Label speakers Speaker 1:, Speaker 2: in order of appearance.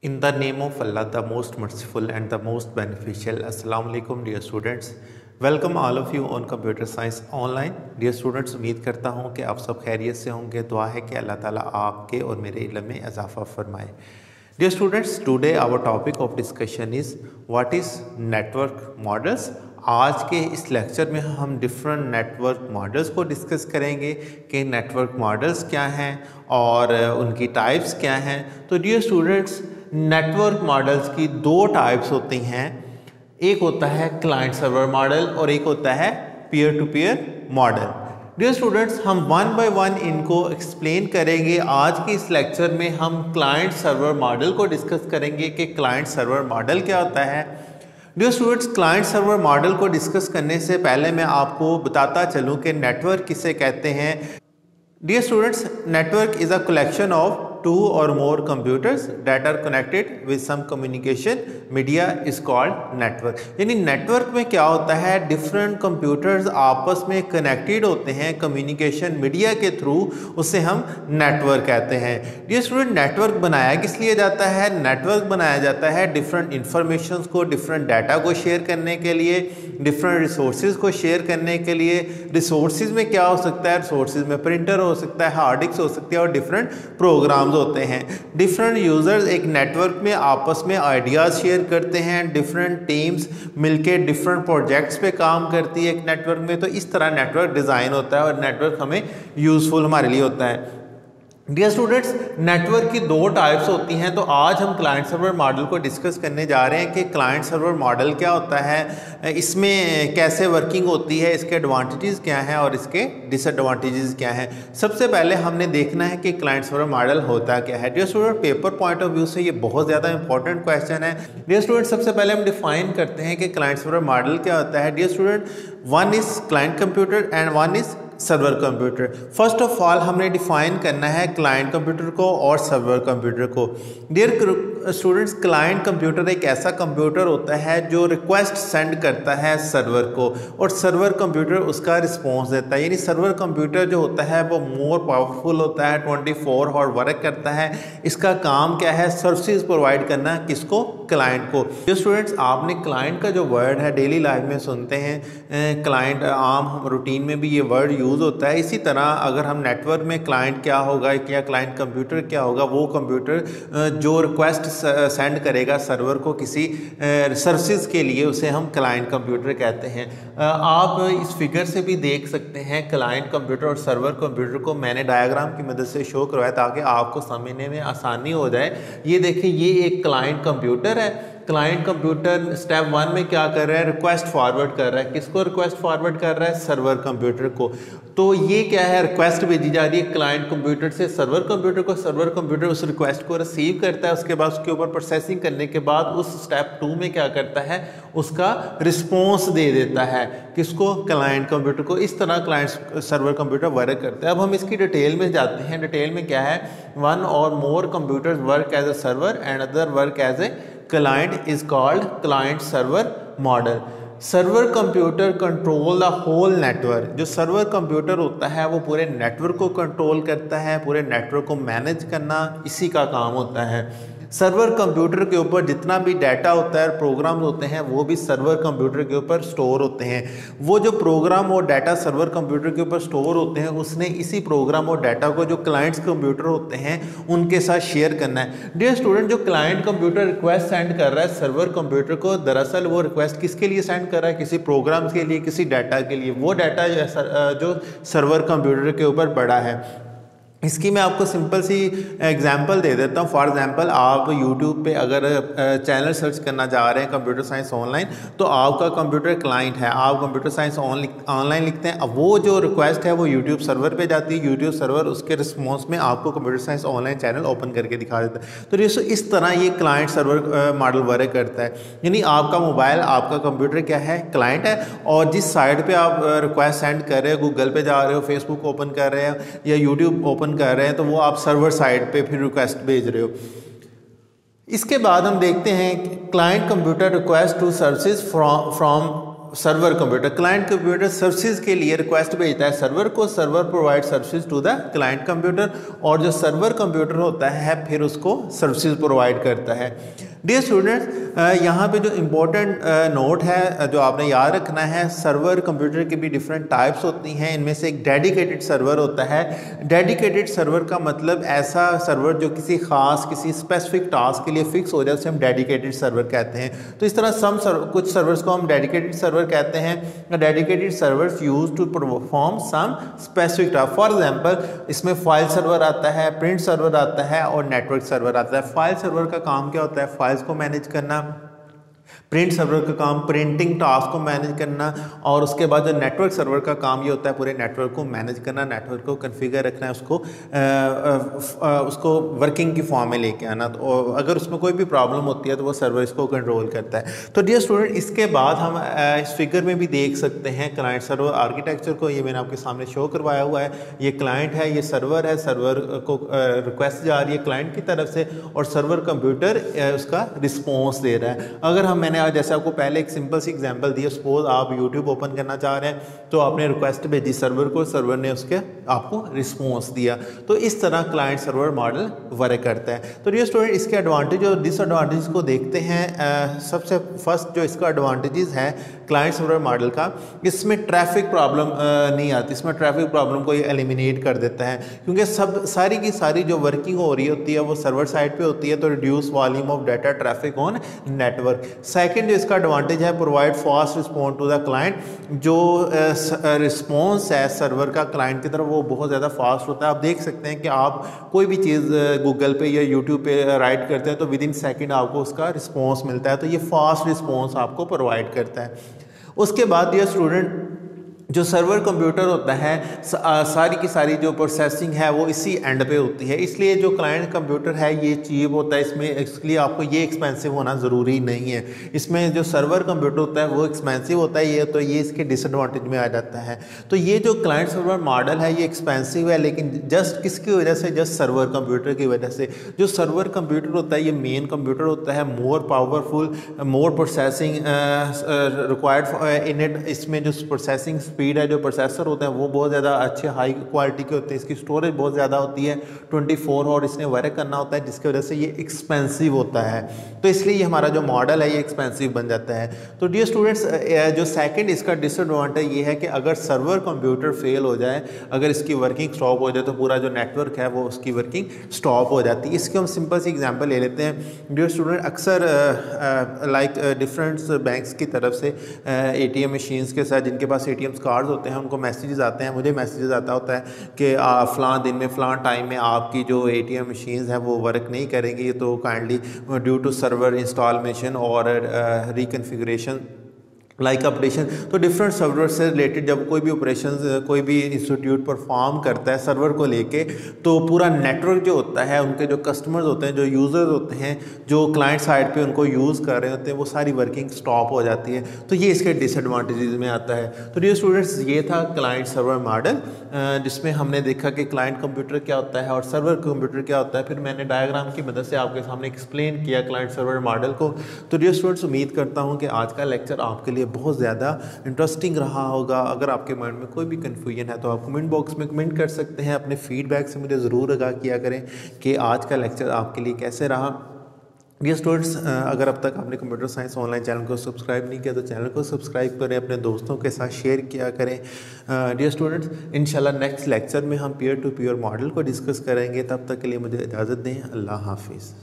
Speaker 1: In the name of Allah, the most merciful and the most beneficial. Assalamu alaikum dear students. Welcome all of you on Computer Science Online. Dear students, उम्मीद करता हूँ कि आप सब खैरियत से होंगे। दुआ है कि अल्लाह ताला आपके और मेरे इल्म में इजाफ़ा फरमाए। Dear students, today our topic of discussion is what is network models. आज के इस लेक्चर में हम डिफरेंट नेटवर्क मॉडल्स को डिस्कस करेंगे कि नेटवर्क मॉडल्स क्या हैं और उनकी टाइप्स क्या हैं। तो डियर स्टूडेंट्स, नेटवर्क मॉडल्स की दो टाइप्स होती हैं। एक होता है क्लाइंट सर्वर मॉडल और एक होता है peer to peer model. Dear students, हम वन बाय वन इनको एक्सप्लेन करेंगे। आज के इस लेक्चर में हम क्लाइंट सर्वर मॉडल को डिस्कस करेंगे कि क्लाइंट सर्वर मॉडल क्या होता है। Dear students, client server model को डिस्कस करने से पहले मैं आपको बताता चलूं कि नेटवर्क किसे कहते हैं। Dear students, network is a collection of two or more computers that are connected with some communication media is called network। यानी नेटवर्क में क्या होता है, डिफरेंट कंप्यूटर्स आपस में कनेक्टेड होते हैं कम्युनिकेशन मीडिया के थ्रू, उसे हम नेटवर्क कहते हैं। डियर स्टूडेंट, नेटवर्क बनाया किस लिए जाता है? नेटवर्क बनाया जाता है डिफरेंट इंफॉर्मेशन को, डिफरेंट डाटा को शेयर करने के लिए, डिफरेंट रिसोर्सेज को शेयर करने के लिए। रिसोर्सेज में क्या हो सकता है? रिसोर्सेज में प्रिंटर हो सकता है, हार्ड डिस्क हो सकती है और डिफरेंट प्रोग्राम होते हैं। डिफरेंट यूजर्स एक नेटवर्क में आपस में आइडियाज शेयर करते हैं। डिफरेंट टीम्स मिलके डिफरेंट प्रोजेक्ट्स पे काम करती है एक नेटवर्क में। तो इस तरह नेटवर्क डिज़ाइन होता है और नेटवर्क हमें यूजफुल हमारे लिए होता है। डियर स्टूडेंट्स, नेटवर्क की दो टाइप्स होती हैं। तो आज हम क्लाइंट सर्वर मॉडल को डिस्कस करने जा रहे हैं कि क्लाइंट सर्वर मॉडल क्या होता है, इसमें कैसे वर्किंग होती है, इसके एडवांटेजेस क्या हैं और इसके डिसएडवांटेजेस क्या हैं। सबसे पहले हमने देखना है कि क्लाइंट सर्वर मॉडल होता क्या है। Dear student, paper point of view से ये बहुत ज़्यादा इंपॉर्टेंट क्वेश्चन है। डियर स्टूडेंट, सबसे पहले हम डिफाइन करते हैं कि क्लाइंट सर्वर मॉडल क्या होता है। Dear student, one is client computer and one is server computer. First of all हमने डिफाइन करना है क्लाइंट कंप्यूटर को और सर्वर कंप्यूटर को। डियर स्टूडेंट्स, क्लाइंट कंप्यूटर एक ऐसा कंप्यूटर होता है जो रिक्वेस्ट सेंड करता है सर्वर को और सर्वर कंप्यूटर उसका रिस्पॉन्स देता है। यानी सर्वर कंप्यूटर जो होता है वो मोर पावरफुल होता है, 24 आवर वर्क करता है। इसका काम क्या है? सर्विसेज प्रोवाइड करना। किसको? क्लाइंट को। डियर स्टूडेंट्स, आपने क्लाइंट का जो वर्ड है डेली लाइफ में सुनते हैं, क्लाइंट आम रूटीन में भी ये वर्ड यूज़ होता है। इसी तरह अगर हम नेटवर्क में क्लाइंट क्या होगा या क्लाइंट कंप्यूटर क्या होगा, वो कंप्यूटर जो रिक्वेस्ट सेंड करेगा सर्वर को किसी सर्विसेज के लिए, उसे हम क्लाइंट कंप्यूटर कहते हैं। आप इस फिगर से भी देख सकते हैं क्लाइंट कंप्यूटर और सर्वर कंप्यूटर को मैंने डायग्राम की मदद से शो करवाया ताकि आपको समझने में आसानी हो जाए। ये देखिए, ये एक क्लाइंट कंप्यूटर है। क्लाइंट कंप्यूटर स्टेप 1 में क्या कर रहा है? रिक्वेस्ट फॉरवर्ड कर रहा है। किसको रिक्वेस्ट फॉरवर्ड कर रहा है? सर्वर कंप्यूटर को। तो ये क्या है? रिक्वेस्ट भेजी जा रही है क्लाइंट कंप्यूटर से सर्वर कंप्यूटर को। सर्वर कंप्यूटर उस रिक्वेस्ट को रिसीव करता है, उसके बाद उसके ऊपर प्रोसेसिंग करने के बाद उस स्टेप 2 में क्या करता है? उसका रिस्पॉन्स दे देता है। किसको? क्लाइंट कंप्यूटर को। इस तरह क्लाइंट सर्वर कंप्यूटर वर्क करता है। अब हम इसकी डिटेल में जाते हैं। डिटेल में क्या है? One or more computers work as a server and other work as a client is called client server model। Server computer control the whole network. जो सर्वर कंप्यूटर होता है वो पूरे नेटवर्क को कंट्रोल करता है, पूरे नेटवर्क को मैनेज करना इसी का काम होता है। सर्वर कंप्यूटर के ऊपर जितना भी डाटा होता है, प्रोग्राम होते हैं, वो भी सर्वर कंप्यूटर के ऊपर स्टोर होते हैं। वो जो प्रोग्राम और डाटा सर्वर कंप्यूटर के ऊपर स्टोर होते हैं, उसने इसी प्रोग्राम और डाटा को जो क्लाइंट्स कंप्यूटर होते हैं उनके साथ शेयर करना है। डियर स्टूडेंट, जो क्लाइंट कंप्यूटर रिक्वेस्ट सेंड कर रहा है सर्वर कंप्यूटर को, दरअसल वो रिक्वेस्ट किसके लिए सेंड कर रहा है? किसी प्रोग्राम के लिए, किसी डाटा के लिए। वो डाटा जो सर्वर कंप्यूटर के ऊपर पड़ा है। इसकी मैं आपको सिंपल सी एग्जांपल दे देता हूँ। फॉर एग्जांपल, आप यूट्यूब पे अगर चैनल सर्च करना चाह रहे हैं कंप्यूटर साइंस ऑनलाइन, तो आपका कंप्यूटर क्लाइंट है, आप कंप्यूटर साइंस ऑनलाइन लिखते हैं। अब वो जो रिक्वेस्ट है वो यूट्यूब सर्वर पे जाती है। यूट्यूब सर्वर उसके रिस्पॉन्स में आपको computer science online channel open करके दिखा देता है। तो इस तरह ये क्लाइंट सर्वर मॉडल वर्क करता है। यानी आपका मोबाइल, आपका कंप्यूटर क्या है? क्लाइंट है। और जिस साइट पर आप रिक्वेस्ट सेंड कर रहे हो, गूगल पे जा रहे हो, फेसबुक ओपन कर रहे हो या यूट्यूब ओपन कर रहे हैं, तो वो आप सर्वर साइड पे फिर रिक्वेस्ट भेज रहे हो। इसके बाद हम देखते हैं client computer request to services server computer, client computer services के लिए रिक्वेस्ट भेजता है सर्वर को, server provide services to the client computer, और जो सर्वर कंप्यूटर होता है फिर उसको सर्विसेज प्रोवाइड करता है। डियर स्टूडेंट्स, यहाँ पे जो इम्पोर्टेंट नोट है जो आपने याद रखना है, सर्वर कंप्यूटर की भी डिफरेंट टाइप्स होती हैं। इनमें से एक डेडिकेटेड सर्वर होता है। डेडिकेटेड सर्वर का मतलब ऐसा सर्वर जो किसी खास किसी स्पेसिफिक टास्क के लिए फिक्स हो जाए, उसे हम डेडिकेटेड सर्वर कहते हैं। तो इस तरह कुछ सर्वर्स को हम डेडिकेटेड सर्वर कहते हैं। Dedicated servers use to perform some specific task. For example इसमें फाइल सर्वर आता है, प्रिंट सर्वर आता है और नेटवर्क सर्वर आता है। फाइल सर्वर का काम क्या होता है? फाइल्स को मैनेज करना। प्रिंट सर्वर का काम प्रिंटिंग टास्क को मैनेज करना, और उसके बाद जो नेटवर्क सर्वर का काम ये होता है पूरे नेटवर्क को मैनेज करना, नेटवर्क को कॉन्फ़िगर रखना है, उसको वर्किंग की फॉर्म में लेके आना। तो अगर उसमें कोई भी प्रॉब्लम होती है तो वो सर्वर इसको कंट्रोल करता है। तो डियर स्टूडेंट, इसके बाद हम इस फिगर में भी देख सकते हैं क्लाइंट सर्वर आर्किटेक्चर को। ये मैंने आपके सामने शो करवाया हुआ है। ये क्लाइंट है, ये सर्वर है, सर्वर को रिक्वेस्ट जा रही है क्लाइंट की तरफ से, और सर्वर कंप्यूटर उसका रिस्पॉन्स दे रहा है। अगर मैंने जैसे आपको पहले एक सिंपल सी एग्जांपल दी, सपोज आप यूट्यूब ओपन करना चाह रहे हैं तो आपने रिक्वेस्ट भेजी सर्वर को, सर्वर ने उसके आपको रिस्पॉन्स दिया। तो इस तरह क्लाइंट सर्वर मॉडल वर्क करता है। तो डियर स्टूडेंट, इसके एडवांटेज और डिसएडवांटेज को देखते हैं। सबसे फर्स्ट जो इसका एडवांटेजेस है क्लाइंट सर्वर मॉडल का, इसमें ट्रैफिक प्रॉब्लम नहीं आती। इसमें ट्रैफिक प्रॉब्लम को ये एलिमिनेट कर देता है, क्योंकि सारी की सारी जो वर्किंग हो रही होती है वो सर्वर साइड पे होती है। तो reduce volume of data traffic on network. Second जो इसका एडवांटेज है, provide fast response to the client. जो रिस्पॉन्स है सर्वर का क्लाइंट की तरफ वो बहुत ज़्यादा फास्ट होता है। आप देख सकते हैं कि आप कोई भी चीज़ गूगल पे या यूट्यूब पे राइट करते हैं तो विद इन सेकेंड आपको उसका रिस्पॉन्स मिलता है। तो ये फास्ट रिस्पॉन्स आपको प्रोवाइड करता है। उसके बाद ये स्टूडेंट, जो सर्वर कंप्यूटर होता है सारी की सारी जो प्रोसेसिंग है वो इसी एंड पे होती है, इसलिए जो क्लाइंट कंप्यूटर है ये चीप होता है। इसमें इसलिए आपको ये एक्सपेंसिव होना ज़रूरी नहीं है। इसमें जो सर्वर कंप्यूटर होता है वो एक्सपेंसिव होता है, ये तो ये इसके डिसएडवांटेज में आ जाता है। तो ये जो क्लाइंट सर्वर मॉडल है ये एक्सपेंसिव है, लेकिन जस्ट किसकी वजह से? जस्ट सर्वर कंप्यूटर की वजह से। जो सर्वर कंप्यूटर होता है ये मेन कंप्यूटर होता है, more powerful, more processing required in it. इसमें जो प्रोसेसिंग स्पीड है, जो प्रोसेसर होते हैं वो बहुत ज़्यादा अच्छे हाई क्वालिटी के होते हैं। इसकी स्टोरेज बहुत ज़्यादा होती है, 24 और इसने वर्क करना होता है, जिसकी वजह से ये एक्सपेंसिव होता है। तो इसलिए ये हमारा जो मॉडल है ये एक्सपेंसिव बन जाता है। तो डियर स्टूडेंट्स, जो सेकंड इसका डिसएडवांटेज ये है कि अगर सर्वर कंप्यूटर फेल हो जाए, अगर इसकी वर्किंग स्टॉप हो जाए तो पूरा जो नेटवर्क है वो उसकी वर्किंग स्टॉप हो जाती है। इसकी हम सिंपल सी एग्जांपल ले लेते हैं। डियर स्टूडेंट, अक्सर लाइक डिफरेंट बैंक्स की तरफ से ATM मशीन्स के साथ, जिनके पास ATM कार्ड्स होते हैं, उनको मैसेजेस आते हैं, मुझे मैसेजेस आता होता है कि फ़लाँ दिन में फ़लाँ टाइम में आपकी जो ATM मशीन्स हैं वो वर्क नहीं करेंगी, तो kindly due to server installation और रिकन्फिगरेशन लाइक अपडेशन। तो डिफरेंट सर्वर से रिलेटेड जब कोई भी ऑपरेशन कोई भी इंस्टीट्यूट परफॉर्म करता है सर्वर को लेके, तो पूरा नेटवर्क जो होता है, उनके जो कस्टमर्स होते हैं, जो यूज़र्स होते हैं, जो क्लाइंट साइड पे उनको यूज़ कर रहे होते हैं, वो सारी वर्किंग स्टॉप हो जाती है। तो ये इसके डिसएडवांटेजेस में आता है। तो डियर स्टूडेंट्स, ये था क्लाइंट सर्वर मॉडल, जिसमें हमने देखा कि क्लाइंट कंप्यूटर क्या होता है और सर्वर कंप्यूटर क्या होता है। फिर मैंने डायग्राम की मदद से आपके सामने एक्सप्लेन किया क्लाइंट सर्वर मॉडल को। तो डियर स्टूडेंट्स, उम्मीद करता हूँ कि आज का लेक्चर आपके लिए बहुत ज़्यादा इंटरेस्टिंग रहा होगा। अगर आपके माइंड में कोई भी कन्फ्यूजन है तो आप कमेंट बॉक्स में कमेंट कर सकते हैं। अपने फीडबैक से मुझे ज़रूर आगाह किया करें कि आज का लेक्चर आपके लिए कैसे रहा। डियर स्टूडेंट्स, अगर अब तक आपने कंप्यूटर साइंस ऑनलाइन चैनल को सब्सक्राइब नहीं किया तो चैनल को सब्सक्राइब करें, अपने दोस्तों के साथ शेयर किया करें। डियर स्टूडेंट्स, इंशाल्लाह नेक्स्ट लेक्चर में हम पीयर टू पीयर मॉडल को डिस्कस करेंगे। तब तक के लिए मुझे इजाज़त दें। अल्लाह हाफिज़।